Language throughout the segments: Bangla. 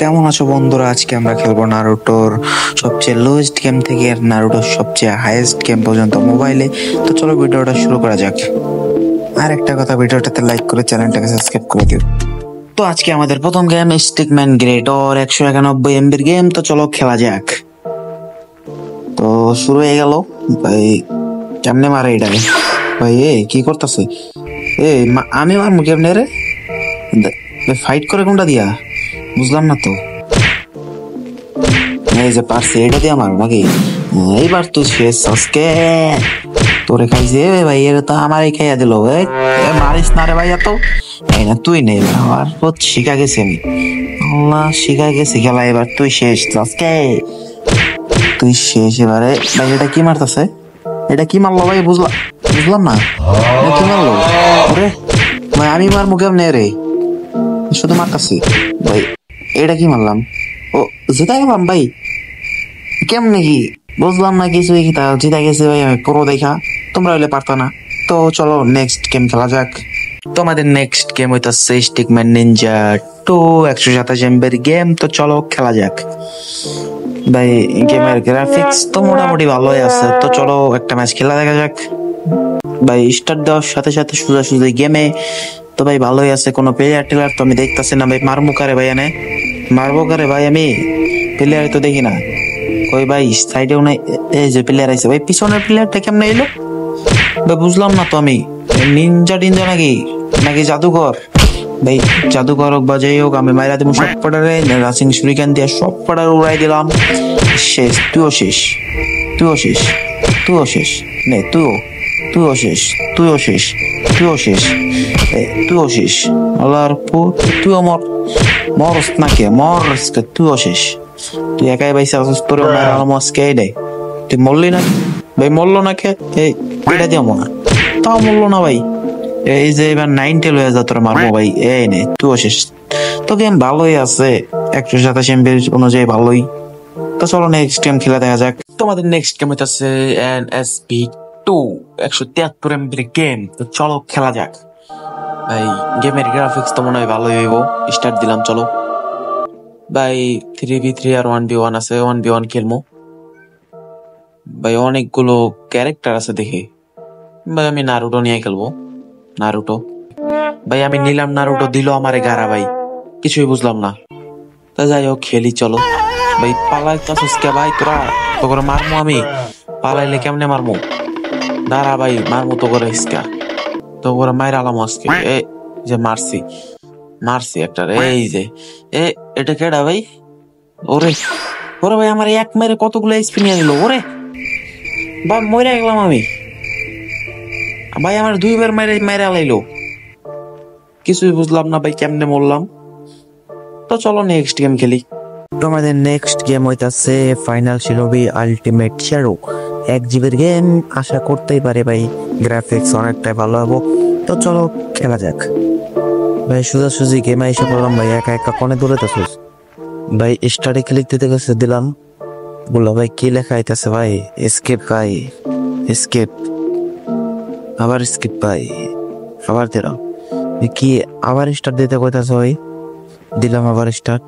কেমন আছো বন্ধুরা? আজকে আমরা খেলবো নারুটোর সবচেয়ে লোয়েস্ট গেম থেকে নারুটোর সবচেয়ে হাইয়েস্ট গেম পর্যন্ত মোবাইলে। তো চলো ভিডিওটা শুরু করা যাক। আর একটা কথা, ভিডিওটাতে লাইক করে চ্যানেলটাকে সাবস্ক্রাইব করে দিও। তো আজকে আমাদের প্রথম game stickman greater 191 MB game. তো চলো খেলা যাক। তো শুরু হয়ে গেল ভাই। কেমনে মারে এটা ভাই? কি করতেছে? আমি মারমু কেমনে রে? ফাইট করে কোনটা দিয়া বুঝলাম না তো। এই যে পারছি এটা দিয়ে আমার নাকি? এইবার তুই শেষ আজকে তোরে খাইছে ভাই। এর তো আমারই খাইয়া দিল। মারিস না রে ভাই এত। এই না তুই নেই আমার শিখা গেছি আমি। আল্লাহ শিখা গেছি খেলা। এবার তুই শেষ আজকে, তুই শেষ এবারে। ভাই এটা কি মারতেছে? এটা কি মারলো ভাই? বুঝলাম না কি মারলো রে ভাই। আমি মারমু কেমনে রে? শুধু মারতাছি ভাই। এটা কি মারলাম? ও জিতা গেলাম ভাই। কেমনে কি বুঝলাম না কিছুই। জিতা গেছে ভাই আমি পুরো দেখা। তোমরা হইলে পারতা না। তো চলো নেক্সট গেম খেলা যাক। তোমাদের নেক্সট গেম হইতাছে স্টিকম্যান নিনজা 2 127 MB গেম। তো চলো খেলা যাক ভাই। গেমের গ্রাফিক্স তো মোটামুটি ভালোই আছে। তো চলো একটা ম্যাচ খেলা দেখা যাক ভাই। স্টার্ট দেওয়ার সাথে সাথে সোজাসুজি গেমে তো ভাই ভালোই আছে। কোনো প্লেয়ার টেলার তো আমি দেখতেছি না ভাই। মারমু কারে ভাই? এনে মারবো কারে ভাই? আমি প্লেয়ার তো দেখি না কই ভাই। সাইডেও নাই। এই যে প্লেয়ার আইছে ভাই। পিছনের প্লেয়ারটা কেমনে এলো ভাই? বুঝলাম না তো আমি। নিনজা টিনজা নাকি জাদুঘর ভাই? জাদুঘর হোক বা যাই হোক, আমি মাইরা দিব সব পড়ারে। রাসিং শুরিকান দিয়ে সব পড়ার উড়াই দিলাম। শেষ। তুইও শেষ। নে তুইও শেষ। আল্লাহর তুইও মরস না কে? তুইও শেষ। তুই একাই ভাই তোর আজকে দেয়। তুই মরলি না ভাই? মরলো না কে? এটা দিয়ে মর, তাও মরলো না ভাই। এই যে এবার 9 হয়ে যা তোর মারবো ভাই। এই নে তুইও শেষ। তো গেম ভালোই আছে 127 MB অনুযায়ী ভালোই। তো চলো নেক্সট গেম খেলা দেখা যাক। তোমাদের নেক্সট গেম হচ্ছে NSP2 173 MB গেম। তো চলো খেলা যাক ভাই। গেমের গ্রাফিক্স তো মনে হয় ভালোই হইব। স্টার্ট দিলাম চলো ভাই। 3v3 আর 1v1 আছে। 1v1 খেলবো ভাই। অনেকগুলো ক্যারেক্টার আছে দেখে ভাই। আমি নারুটো নিয়ে খেলবো। নারুটো ভাই আমি নিলাম। নারুটো দিল আমারে গারা ভাই। কিছুই বুঝলাম না। তা যাই হোক খেলি চলো ভাই। পালাইতাছিস কে ভাই তোরা? তো করে মারমু আমি। পালাইলে কেমনে মারমু? দাঁড়া ভাই মারমু তো করে ইসকা। তো করে মাইরালাম আজকে। এই যে মারছি একটা। এই যে এটা কেডা ভাই? ওরে ভাই আমার এক মেরে কতগুলো স্পিন নিয়ে দিল। ওরে ভাই মরে গেলাম আমি ভাই। আমার 2বার মেরে আলাইলো। কিছুই বুঝলাম না ভাই কেমনে মরলাম। তো চলো নেক্সট গেম খেলি। তোমাদের নেক্সট গেম হইতাছে Final Shinobi Ultimate Hero 1 GB game. আশা করতেই পারে ভাই গ্রাফিক্স অনেকটাই ভালো হবে। তো চলো খেলা যাক ভাই। সোজাসুজি গেম এসে পড়লাম ভাই। একা কোনে দৌড়াইতেছিস ভাই? স্টার্টে ক্লিক দিতে গেছে দিলাম। বললো ভাই কি লেখা আইতাছে ভাই? এসকেপ ভাই, এসকেপ। আবার স্কিপ ভাই, আবার দিলাম। কি আবার স্টার্ট দিতে কইতাছে ভাই? দিলাম আবার স্টার্ট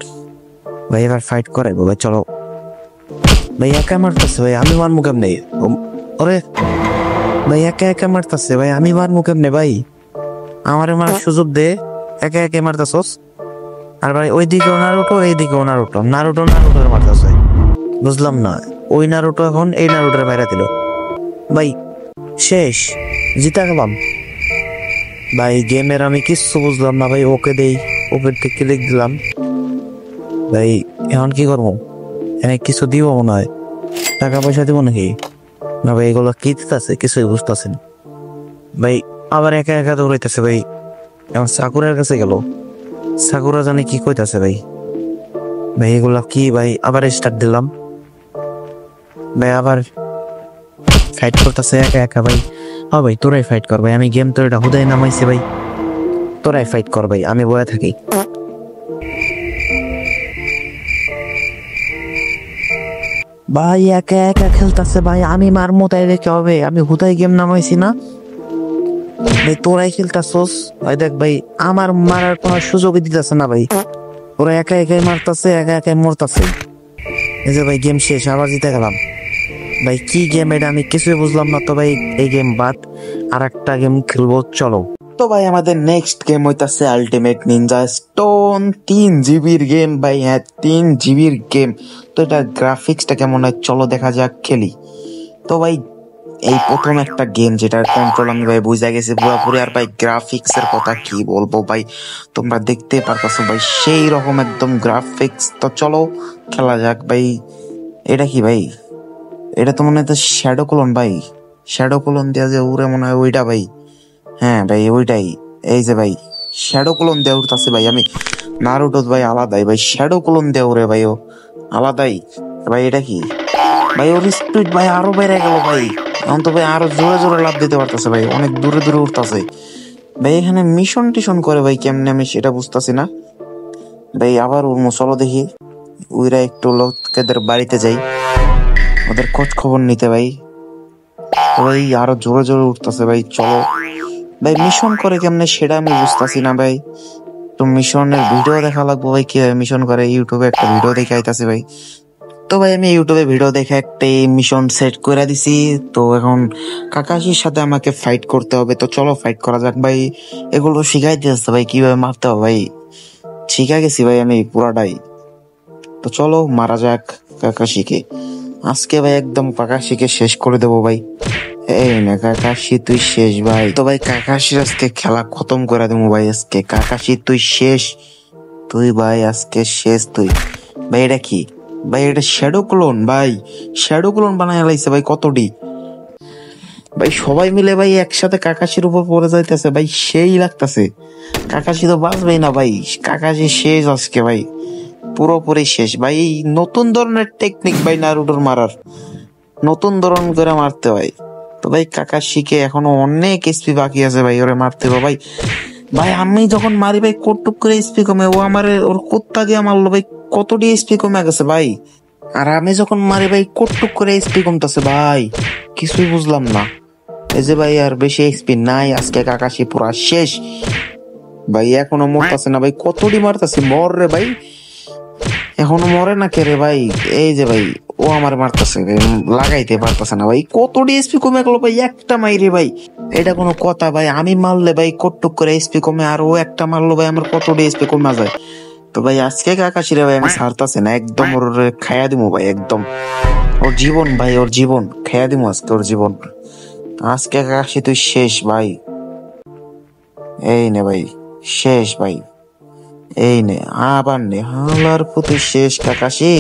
ভাই। এবার ফাইট করাইবো ভাই। চলো ভাই। একা মারতেছে ভাই। আমি মারমু কেমনে? ওরে ভাই একা মারতেছে ভাই। আমি মারমু কেমনে ভাই? আমারে মারার সুযোগ দে। একা মারতেছস। আর ভাই ওইদিকেও নারুটো, এইদিকেও নারুটো মারতেছে। বুঝলাম না। ওই নারুটো এখন এই নারুটোর বাইরে দিল ভাই। শেষ। জিতা গেলাম ভাই। গেমের আমি কিচ্ছু বুঝলাম না ভাই। ওকে দেই, ওকে ক্লিক দিলাম ভাই। এখন কি করবো? এনে কিছু দিব মনে হয়। টাকা পয়সা দিব নাকি? না ভাই এগুলো কি দিতেছে কিছুই বুঝতেছেন ভাই। আবার একা দৌড়াইতেছে ভাই। এখন সাকুরার কাছে গেল। সাকুরা জানে কি কইতাছে ভাই। এগুলা কি ভাই? আবার স্টার্ট দিলাম ভাই। আবার ফাইট করতেছে একা ভাই। ভাই তোরাই ফাইট কর ভাই। আমি গেম তো এটা হুদাই নামাইছে ভাই। তোরাই ফাইট কর ভাই, আমি বয়ে থাকি ভাই। একা খেলতেছে ভাই। আমি মারমু তাই দেখে হবে? আমি হুদাই গেম নামাইছি না ভাই। তোরাই খেলতাছস ভাই। দেখ ভাই আমার মারার কোনো সুযোগই দিতেছে না ভাই। ওরা একা একাই মারতাছে, একা একাই মরতাছে। এই যে ভাই গেম শেষ, আবার জিতে গেলাম। ভাই কি গেম এটা, আমি কিছুই বুঝলাম না। তো ভাই এই গেম বাদ আর একটা গেম খেলবো, চলো। তো ভাই আমাদের নেক্সট গেম হইতাছে আলটিমেট নিনজা স্টোন। 3 জিবির গেম ভাই, হ্যাঁ 3 জিবির গেম। তো এটা গ্রাফিক্সটা কেমন হয় চলো দেখা যাক, খেলি। তো ভাই এই প্রথম একটা গেম যেটার কন্ট্রোল আমি ভাই বুঝা গেছি পুরোপুরি। আর ভাই গ্রাফিক্স এর কথা কি বলবো ভাই, তোমরা দেখতে পারতেছো ভাই সেই রকম একদম গ্রাফিক্স। তো চলো খেলা যাক ভাই। এটা কি ভাই, এটা তো মনে হয় শ্যাডো ক্লোন ভাই, শ্যাডো ক্লোন দেওয়া যে উড়ে মনে হয় ওইটা ভাই। হ্যাঁ ভাই ওইটাই, এই যে ভাই শ্যাডো ক্লোন দেওয়া উঠতেছে ভাই। আমি নারুটো ভাই আলাদাই ভাই, শ্যাডো ক্লোন দেওয়া উড়ে ভাই ও আলাদাই ভাই। এটা কি ভাই, ওর স্পিড ভাই আরো বেড়ে গেল ভাই। এখন তো ভাই আরো জোরে জোরে লাফ দিতে পারতেছে ভাই, অনেক দূরে দূরে উঠতেছে ভাই। এখানে মিশন টিশন করে ভাই কেমনে আমি সেটা বুঝতেছি না ভাই। আবার ওর চলো দেখি, ওইরা একটু লোকেদের বাড়িতে যাই, ওদের খোঁজ খবর নিতে ভাই। ভাই আরো জোরে জোরে উঠতেছে ভাই, চলো ভাই। মিশন করে কেমনে সেটা আমি বুঝতেছি না ভাই। তো মিশনের ভিডিও দেখা লাগবো ভাই, কিভাবে মিশন করে। ইউটিউবে একটা ভিডিও দেখে আইতাছি ভাই। তো ভাই আমি ইউটিউবে ভিডিও দেখে একটা মিশন সেট করে দিছি। তো এখন কাকাশির সাথে আমাকে ফাইট করতে হবে। তো চলো ফাইট করা যাক ভাই। এগুলো শিখাই দিয়েছে ভাই কিভাবে মারতে হবে ভাই, শিখা গেছি ভাই আমি পুরাটাই। তো চলো মারা যাক কাকাশিকে। আজকে ভাই একদম কাকাশিকে শেষ করে দেবো ভাই। এই না কাকাশি তুই শেষ ভাই। তো ভাই কাকাশির আজকে খেলা খতম করে দেবো ভাই আজকে। কাকাশি তুই শেষ, তুই ভাই আজকে শেষ তুই ভাই। এটা কি ভাই, এটা শ্যাডো ক্লোন ভাই, শ্যাডো ক্লোন বানায় লাইছে ভাই কতটি ভাই। সবাই মিলে ভাই একসাথে কাকাশির উপর পড়ে যাইতেছে ভাই, সেই লাগতেছে। কাকাশি তো বাঁচবেই না ভাই, কাকাশি শেষ আজকে ভাই, পুরোপুরি শেষ ভাই। নতুন ধরনের টেকনিক ভাই নারুটোর মারার, নতুন ধরন করে মারতে হয়। তো ভাই কাকাশিকে এখনো অনেক এসপি বাকি আছে ভাই, ওরে মারতে হবে ভাই। ভাই আমি যখন মারি ভাই কটুক করে এসপি কমে, ও আমার ওর কুত্তা দিয়ে মারলো ভাই, কতটি এসপি কমে গেছে ভাই। আর আমি যখন মারি ভাই কটুক করে এসপি কমতেছে ভাই, কিছুই বুঝলাম না। এই যে ভাই আর বেশি এসপি নাই, আজকে কাকাশি পুরা শেষ ভাই। এখনো মরতেছে না ভাই, কতটি মারতেছে, মর রে ভাই, এখনো মরে না কে রে ভাই। এই যে ভাই ও আমার মারতেছে, লাগাইতে পারতেছে না ভাই, কতটি এসপি কমে গেল ভাই, একটা মাইরে ভাই। এটা কোনো কথা ভাই, আমি মারলে ভাই কটুক করে এসপি কমে, আর ও একটা মারলো ভাই আমার কতটি এসপি কমে যায়। তো ভাই আজকে কাকাশিরে ভাই আমি ছাড়তাছি না, একদম ওর খাইয়া দিমু ভাই, একদম ওর জীবন ভাই, ওর জীবন খাইয়া দিমু আজকে, ওর জীবন। আজকে কাকাশি তুই শেষ ভাই। এই নে ভাই শেষ ভাই, এই নে আবার নে, হালার পুতুই শেষ কাকাশি।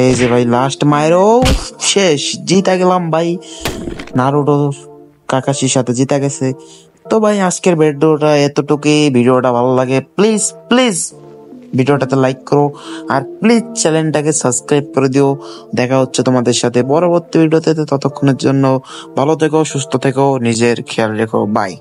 এই যে ভাই লাস্ট মায়েরও শেষ, জিতা গেলাম ভাই। নারুটো কাকাশির সাথে জিতা গেছে। তো ভাই আজকের ভিডিওটা এতটুকুই। ভিডিওটা ভালো লাগে প্লিজ প্লিজ ভিডিওটাতে লাইক করো, আর প্লিজ চ্যানেলটাকে সাবস্ক্রাইব করে দিও। দেখা হচ্ছে তোমাদের সাথে পরবর্তী ভিডিওতে। ততক্ষণের জন্য ভালো থেকো, সুস্থ থেকো, নিজের খেয়াল রেখো, বাই।